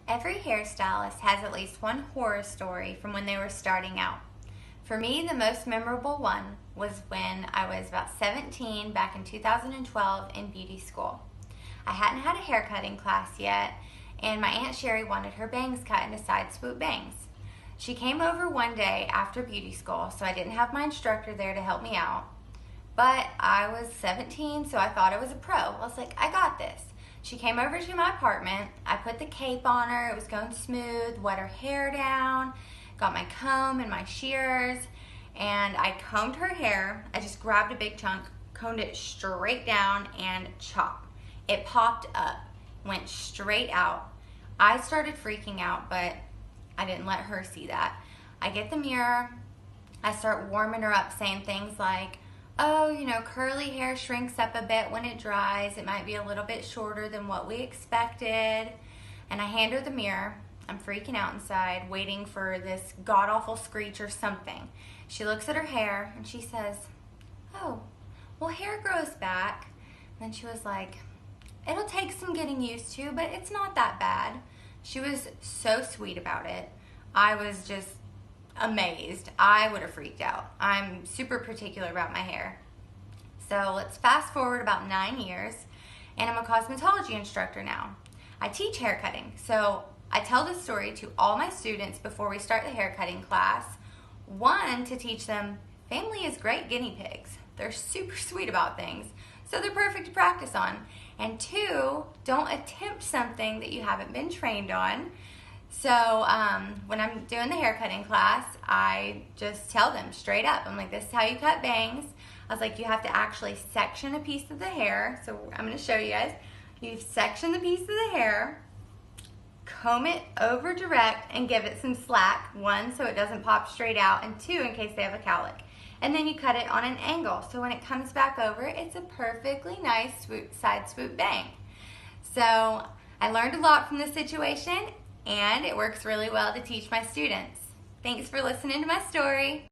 Every hairstylist has at least one horror story from when they were starting out. For me, the most memorable one was when I was about 17 back in 2012 in beauty school. I hadn't had a haircutting class yet, and my Aunt Sherry wanted her bangs cut into side swoop bangs. She came over one day after beauty school, so I didn't have my instructor there to help me out. But I was 17, so I thought I was a pro. I was like, I got this. She came over to my apartment. I put the cape on her. It was going smooth, wet her hair down, got my comb and my shears, and I combed her hair. I just grabbed a big chunk, combed it straight down, and chop. It popped up, went straight out. I started freaking out, but I didn't let her see that. I get the mirror. I start warming her up, saying things like, oh, curly hair shrinks up a bit when it dries. It might be a little bit shorter than what we expected. And I hand her the mirror. I'm freaking out inside, waiting for this god-awful screech or something. She looks at her hair and she says, oh, well, hair grows back. And then she was like, it'll take some getting used to, but it's not that bad. She was so sweet about it. I was just amazed. I would have freaked out. I'm super particular about my hair. So let's fast forward about 9 years, and I'm a cosmetology instructor now. I teach haircutting, so I tell this story to all my students before we start the haircutting class. One, to teach them family is great guinea pigs. They're super sweet about things, so they're perfect to practice on. And two, don't attempt something that you haven't been trained on. So when I'm doing the haircutting class, I just tell them straight up. I'm like, this is how you cut bangs. I was like, you have to actually section a piece of the hair. So I'm going to show you guys. You section the piece of the hair, comb it over direct, and give it some slack. One, so it doesn't pop straight out, and two, in case they have a cowlick. And then you cut it on an angle. So when it comes back over, it's a perfectly nice side swoop bang. So I learned a lot from this situation, and it works really well to teach my students. Thanks for listening to my story.